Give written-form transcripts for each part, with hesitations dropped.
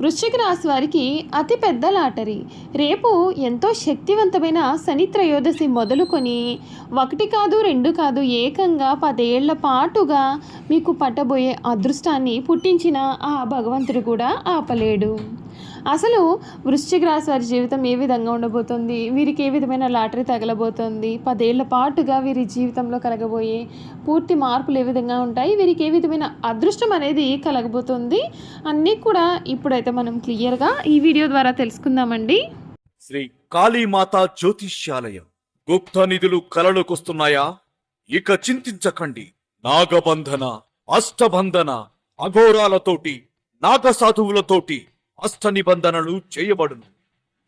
వృశ్చిక రాశి వారికి అతి పెద్ద లాటరీ. రేపు ఎంతో శక్తివంతమైన శని త్రయోదశి మొదలుకొని ఒకటి కాదు రెండు కాదు ఏకంగా 10 ఏళ్ల పాటుగా మీకు పట్టబోయే అదృష్టాన్ని పుట్టించిన ఆ భగవంతుడు కూడా ఆపలేడు. అసలు వృశ్చిక రాశి వారి జీవితం ఏ విధంగా ఉండబోతుంది, వీరికి ఏ విధమైన లాటరీ తగలబోతోంది, 10 ఏళ్ల పాటుగా వీరి జీవితంలో కలగబోయే పూర్తి మార్పులు ఏ విధంగా ఉంటాయి, వీరికి ఏ విధమైన అదృష్టం అనేది కలగబోతుంది అన్నీ కూడా ఇప్పుడైతే మనం క్లియర్గా ఈ వీడియో ద్వారా తెలుసుకుందామండి. శ్రీ కాళీమాత జ్యోతిష్యాలయం. గుప్త నిధులు కలలోకొస్తున్నాయా? ఇక చింతించకండి. నాగబంధన, అష్టబంధన, అఘోరాలతోటి, నాగసాధువులతోటి అష్ట నిబంధనలు చేయబడును.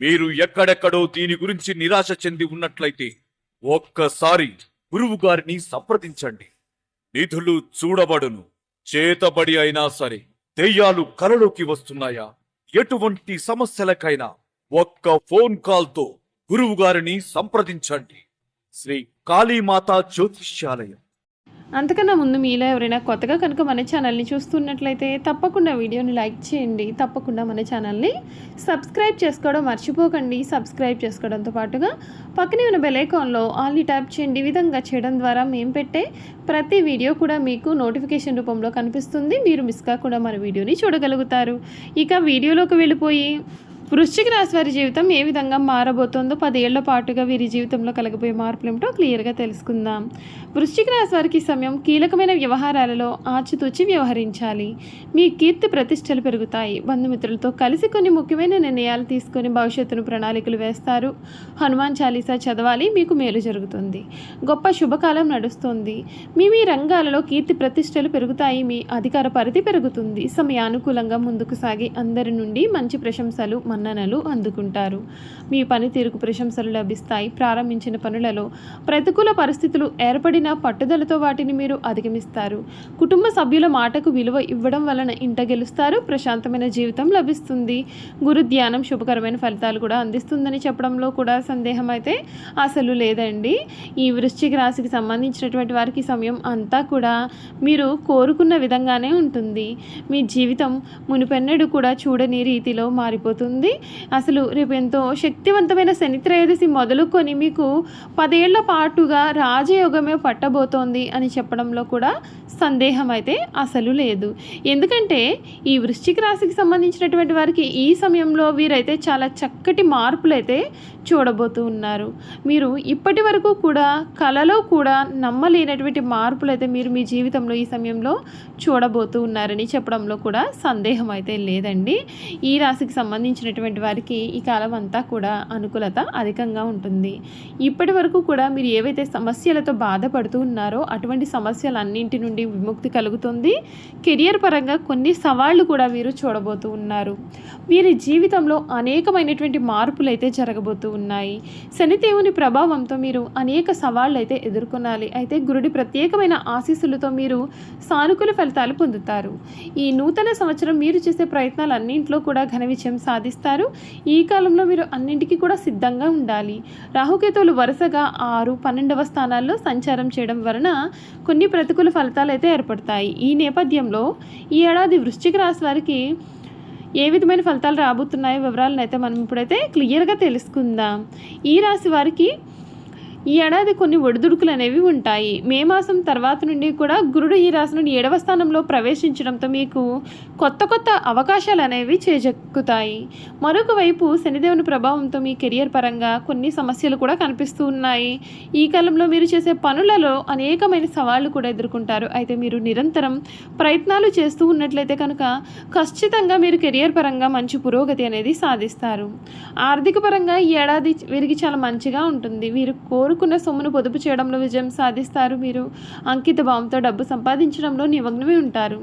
మీరు ఎక్కడెక్కడో దీని గురించి నిరాశ చెంది ఉన్నట్లయితే ఒక్కసారి గురువు గారిని సంప్రదించండి. నిధులు చూడబడును. చేతబడి అయినా సరే దెయ్యాలు కలలోకి వస్తున్నాయా? ఎటువంటి సమస్యలకైనా ఒక్క ఫోన్ కాల్తో గురువు గారిని సంప్రదించండి. శ్రీ కాళీమాత జ్యోతిష్యాలయం. అంతకన్నా ముందు మీలో ఎవరైనా కొత్తగా కనుక మన ఛానల్ని చూస్తున్నట్లయితే తప్పకుండా వీడియోని లైక్ చేయండి. తప్పకుండా మన ఛానల్ని సబ్స్క్రైబ్ చేసుకోవడం మర్చిపోకండి. సబ్స్క్రైబ్ చేసుకోవడంతో పాటుగా పక్కనే ఉన్న బెల్ ఐకాన్లో ఆల్ని ట్యాప్ చేయండి. ఈ విధంగా చేయడం ద్వారా మేము పెట్టే ప్రతి వీడియో కూడా మీకు నోటిఫికేషన్ రూపంలో కనిపిస్తుంది. మీరు మిస్ కాకుండా మన వీడియోని చూడగలుగుతారు. ఇక వీడియోలోకి వెళ్ళిపోయి వృశ్చిక రాశి వారి జీవితం ఏ విధంగా మారబోతోందో, 10 ఏళ్ల పాటుగా వీరి జీవితంలో కలగబోయే మార్పులు ఏమిటో క్లియర్గా తెలుసుకుందాం. వృశ్చిక రాశి వారికి సమయం కీలకమైన వ్యవహారాలలో ఆచితూచి వ్యవహరించాలి. మీ కీర్తి ప్రతిష్టలు పెరుగుతాయి. బంధుమిత్రులతో కలిసి కొన్ని ముఖ్యమైన నిర్ణయాలు తీసుకొని భవిష్యత్తును ప్రణాళికలు వేస్తారు. హనుమాన్ చాలీసా చదవాలి, మీకు మేలు జరుగుతుంది. గొప్ప శుభకాలం నడుస్తుంది. మీ రంగాలలో కీర్తి ప్రతిష్టలు పెరుగుతాయి. మీ అధికార పరిధి పెరుగుతుంది. సమయానుకూలంగా ముందుకు సాగి అందరి నుండి మంచి ప్రశంసలు మన్ననలు అందుకుంటారు. మీ పనితీరుకు ప్రశంసలు లభిస్తాయి. ప్రారంభించిన పనులలో ప్రతికూల పరిస్థితులు ఏర్పడిన పట్టుదలతో వాటిని మీరు అధిగమిస్తారు. కుటుంబ సభ్యుల మాటకు విలువ ఇవ్వడం వలన ఇంట గెలుస్తారు. ప్రశాంతమైన జీవితం లభిస్తుంది. గురు ధ్యానం శుభకరమైన ఫలితాలు కూడా అందిస్తుందని చెప్పడంలో కూడా సందేహం అయితే అసలు లేదండి. ఈ వృశ్చిక రాశికి సంబంధించినటువంటి వారికి సమయం అంతా కూడా మీరు కోరుకున్న విధంగానే ఉంటుంది. మీ జీవితం మునుపెన్నడూ కూడా చూడని రీతిలో మారిపోతుంది. అసలు రేపు ఎంతో శక్తివంతమైన శని త్రయోదశి మొదలుకొని మీకు 10 ఏళ్ల పాటుగా రాజయోగమే పట్టబోతోంది అని చెప్పడంలో కూడా సందేహం అయితే అసలు లేదు. ఎందుకంటే ఈ వృశ్చిక రాశికి సంబంధించినటువంటి వారికి ఈ సమయంలో వీరైతే చాలా చక్కటి మార్పులు అయితే చూడబోతూ ఉన్నారు. మీరు ఇప్పటి వరకు కూడా కలలో కూడా నమ్మలేనటువంటి మార్పులు అయితే మీరు మీ జీవితంలో ఈ సమయంలో చూడబోతూ ఉన్నారని చెప్పడంలో కూడా సందేహం అయితే లేదండి. ఈ రాశికి సంబంధించినటువంటి వారికి ఈ కాలం అంతా కూడా అనుకూలత అధికంగా ఉంటుంది. ఇప్పటి వరకు కూడా మీరు ఏవైతే సమస్యలతో బాధపడుతూ ఉన్నారో అటువంటి సమస్యలన్నింటి నుండి విముక్తి కలుగుతుంది. కెరియర్ పరంగా కొన్ని సవాళ్లు కూడా వీరు చూడబోతూ ఉన్నారు. వీరి జీవితంలో అనేకమైనటువంటి మార్పులు అయితే జరగబోతూ ఉన్నాయి. శనిదేవుని ప్రభావంతో మీరు అనేక సవాళ్లు అయితే ఎదుర్కొనాలి. అయితే గురుడి ప్రత్యేకమైన ఆశీస్సులతో మీరు సానుకూల ఫలితాలు పొందుతారు. ఈ నూతన సంవత్సరం మీరు చేసే ప్రయత్నాలన్నింటిలో కూడా ఘన విజయం సాధిస్తారు. ఈ కాలంలో మీరు అన్నింటికీ కూడా సిద్ధంగా ఉండాలి. రాహుకేతువులు వరుసగా 6, 12వ స్థానాల్లో సంచారం చేయడం వలన కొన్ని ప్రతికూల ఫలితాలు అయితే ఏర్పడతాయి. ఈ నేపథ్యంలో ఈ ఏడాది వృశ్చిక రాశి వారికి ఏ విధమైన ఫలితాలు రాబోతున్నాయో వివరాలను అయితే మనం ఇప్పుడైతే క్లియర్గా తెలుసుకుందాం. ఈ రాశి వారికి ఈ ఏడాది కొన్ని ఒడిదుడుకులు అనేవి ఉంటాయి. మే మాసం తర్వాత నుండి కూడా గురుడు ఈ రాశి నుండి 7వ స్థానంలో ప్రవేశించడంతో మీకు కొత్త అవకాశాలు అనేవి చేజెక్కుతాయి. మరొక వైపు శనిదేవుని ప్రభావంతో మీ కెరియర్ పరంగా కొన్ని సమస్యలు కూడా కనిపిస్తూ ఉన్నాయి. ఈ కాలంలో మీరు చేసే పనులలో అనేకమైన సవాళ్లు కూడా ఎదుర్కొంటారు. అయితే మీరు నిరంతరం ప్రయత్నాలు చేస్తూ ఉన్నట్లయితే కనుక ఖచ్చితంగా మీరు కెరియర్ పరంగా మంచి పురోగతి అనేది సాధిస్తారు. ఆర్థిక పరంగా ఈ ఏడాది వీరికి చాలా మంచిగా ఉంటుంది. వీరు కోరుకున్న సొమ్మును పొదుపు చేయడంలో విజయం సాధిస్తారు. మీరు అంకిత భావంతో డబ్బు సంపాదించడంలో నిమగ్నమై ఉంటారు.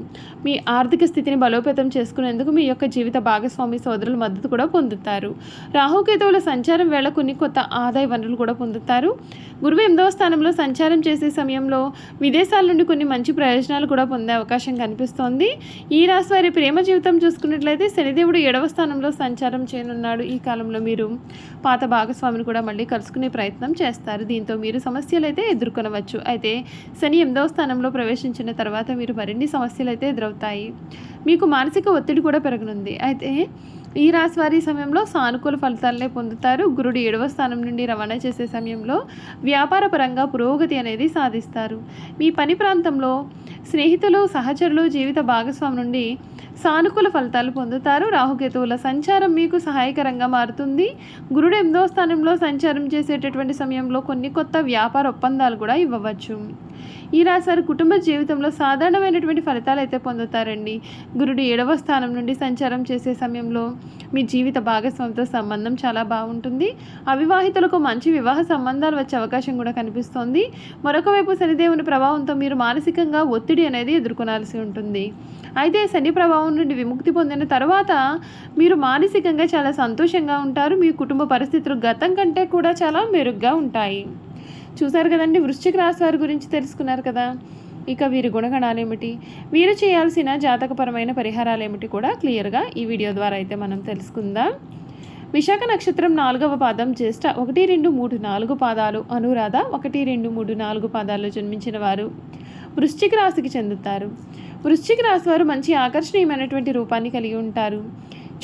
మీ ఆర్థిక స్థితిని బలోపేతం చేసుకునేందుకు మీ యొక్క జీవిత భాగస్వామి సోదరుల మద్దతు కూడా పొందుతారు. రాహుకేతువుల సంచారం వేళ కొన్ని కొత్త ఆదాయ వనరులు కూడా పొందుతారు. గురువు 8వ స్థానంలో సంచారం చేసే సమయంలో విదేశాల నుండి కొన్ని మంచి ప్రయోజనాలు కూడా పొందే అవకాశం కనిపిస్తోంది. ఈ రాశి వారి ప్రేమ జీవితం చూసుకున్నట్లయితే శనిదేవుడు 7వ స్థానంలో సంచారం చేయనున్నాడు. ఈ కాలంలో మీరు పాత భాగస్వామిని కూడా మళ్ళీ కలుసుకునే ప్రయత్నం చేస్తారు. దీంతో మీరు సమస్యలు అయితే ఎదుర్కొనవచ్చు. అయితే శని 8వ స్థానంలో ప్రవేశించిన తర్వాత మీరు మరిన్ని సమస్యలు అయితే ఎదురవుతాయి. మీకు మానసిక ఒత్తిడి కూడా పెరగనుంది. అయితే ఈ రాశి వారి సమయంలో సానుకూల ఫలితాలనే పొందుతారు. గురుడు 7వ స్థానం నుండి రవాణా చేసే సమయంలో వ్యాపార పరంగా పురోగతి అనేది సాధిస్తారు. మీ పని ప్రాంతంలో స్నేహితులు, సహచరులు, జీవిత భాగస్వామి నుండి సానుకూల ఫలితాలు పొందుతారు. రాహుకేతువుల సంచారం మీకు సహాయకరంగా మారుతుంది. గురుడు 8వ స్థానంలో సంచారం చేసేటటువంటి సమయంలో కొన్ని కొత్త వ్యాపార ఒప్పందాలు కూడా ఇవ్వవచ్చు. ఈ రాశి వారి కుటుంబ జీవితంలో సాధారణమైనటువంటి ఫలితాలు అయితే పొందుతారండి. గురుడు 7వ స్థానం నుండి సంచారం చేసే సమయంలో మీ జీవిత భాగస్వామితో సంబంధం చాలా బాగుంటుంది. అవివాహితులకు మంచి వివాహ సంబంధాలు వచ్చే అవకాశం కూడా కనిపిస్తోంది. మరొక వైపు శనిదేవుని ప్రభావంతో మీరు మానసికంగా ఒత్తిడి అనేది ఎదుర్కొనాల్సి ఉంటుంది. అయితే శని ప్రభావం నుండి విముక్తి పొందిన తర్వాత మీరు మానసికంగా చాలా సంతోషంగా ఉంటారు. మీ కుటుంబ పరిస్థితులు గతం కంటే కూడా చాలా మెరుగ్గా ఉంటాయి. చూశారు కదండి, వృశ్చిక రాశి వారి గురించి తెలుసుకున్నారు కదా. ఇక వీరి గుణగణాలు ఏమిటి, వీరు చేయాల్సిన జాతకపరమైన పరిహారాలు ఏమిటి కూడా క్లియర్గా ఈ వీడియో ద్వారా అయితే మనం తెలుసుకుందాం. విశాఖ నక్షత్రం 4వ పాదం, జ్యేష్ఠ 1, 2, 3, 4 పాదాలు, అనురాధ 1, 2, 3, 4 పాదాల్లో జన్మించిన వారు వృశ్చిక రాశికి చెందుతారు. వృశ్చిక రాశి వారు మంచి ఆకర్షణీయమైనటువంటి రూపాన్ని కలిగి ఉంటారు.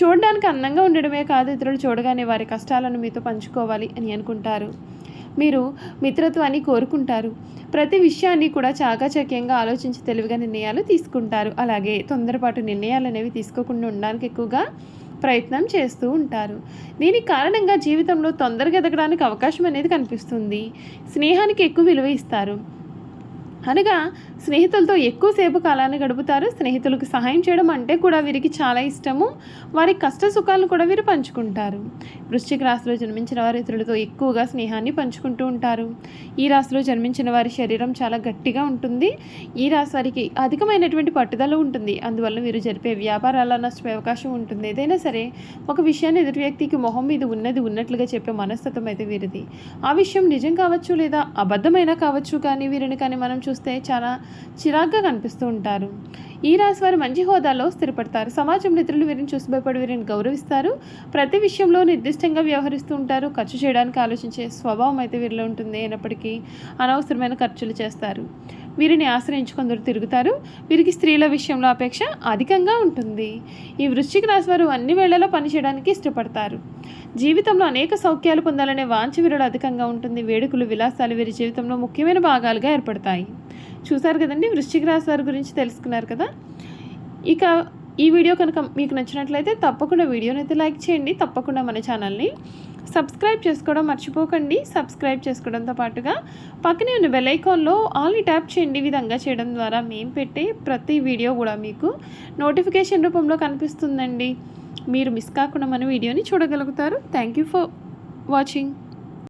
చూడడానికి అందంగా ఉండడమే కాదు, ఇతరులు చూడగానే వారి కష్టాలను మీతో పంచుకోవాలి అని అనుకుంటారు. మీరు మిత్రత్వాన్ని కోరుకుంటారు. ప్రతి విషయాన్ని కూడా చాకచక్యంగా ఆలోచించి తెలివిగా నిర్ణయాలు తీసుకుంటారు. అలాగే తొందరపాటు నిర్ణయాలు అనేవి తీసుకోకుండా ఉండడానికి ఎక్కువగా ప్రయత్నం చేస్తూ ఉంటారు. దీనికి కారణంగా జీవితంలో తొందరగా ఎదగడానికి అవకాశం అనేది కనిపిస్తుంది. స్నేహానికి ఎక్కువ విలువ ఇస్తారు. అనగా స్నేహితులతో ఎక్కువసేపు కాలాన్ని గడుపుతారు. స్నేహితులకు సహాయం చేయడం అంటే కూడా వీరికి చాలా ఇష్టము. వారి కష్ట సుఖాలను కూడా వీరు పంచుకుంటారు. వృశ్చిక రాశిలో జన్మించిన వారు ఇతరులతో ఎక్కువగా స్నేహాన్ని పంచుకుంటూ ఉంటారు. ఈ రాశిలో జన్మించిన వారి శరీరం చాలా గట్టిగా ఉంటుంది. ఈ రాశి వారికి అధికమైనటువంటి పట్టుదల ఉంటుంది. అందువల్ల వీరు జరిపే వ్యాపారాల్లో నష్టపోయే అవకాశం ఉంటుంది. ఏదైనా సరే ఒక విషయాన్ని ఎదుటి వ్యక్తికి మొహం మీద ఉన్నది ఉన్నట్లుగా చెప్పే మనస్తత్వం అయితే వీరిది. ఆ విషయం నిజం కావచ్చు లేదా అబద్ధమైనా కావచ్చు, కానీ వీరిని కానీ మనం చూస్తే చాలా చిరాగ్గా కనిపిస్తూ ఉంటారు. ఈ రాశి వారు మంచి హోదాలో స్థిరపడతారు. సమాజంలో ఇతరులు వీరిని చూసి భయపడి వీరిని గౌరవిస్తారు. ప్రతి విషయంలో నిర్దిష్టంగా వ్యవహరిస్తూ ఉంటారు. ఖర్చు చేయడానికి ఆలోచించే స్వభావం అయితే వీరిలో ఉంటుంది. అయినప్పటికీ అనవసరమైన ఖర్చులు చేస్తారు. వీరిని ఆశ్రయించి కొందరు తిరుగుతారు. వీరికి స్త్రీల విషయంలో అపేక్ష అధికంగా ఉంటుంది. ఈ వృశ్చిక రాశి వారు అన్ని వేళల్లో పనిచేయడానికి ఇష్టపడతారు. జీవితంలో అనేక సౌఖ్యాలు పొందాలనే వాంఛ వీరిలో అధికంగా ఉంటుంది. వేడుకలు, విలాసాలు వీరి జీవితంలో ముఖ్యమైన భాగాలుగా ఏర్పడతాయి. చూసారు కదండి, వృశ్చిక రాశి వారి గురించి తెలుసుకున్నారు కదా. ఇక ఈ వీడియో కనుక మీకు నచ్చినట్లయితే తప్పకుండా వీడియోని అయితే లైక్ చేయండి. తప్పకుండా మన ఛానల్ని సబ్స్క్రైబ్ చేసుకోవడం మర్చిపోకండి. సబ్స్క్రైబ్ చేసుకోవడంతో పాటుగా పక్కనే ఉన్న బెల్ ఐకాన్లో ఆల్ని ట్యాప్ చేయండి. ఈ విధంగా చేయడం ద్వారా మేము పెట్టే ప్రతి వీడియో కూడా మీకు నోటిఫికేషన్ రూపంలో కనిపిస్తుందండి. మీరు మిస్ కాకుండా మన వీడియోని చూడగలుగుతారు. Thank you for watching.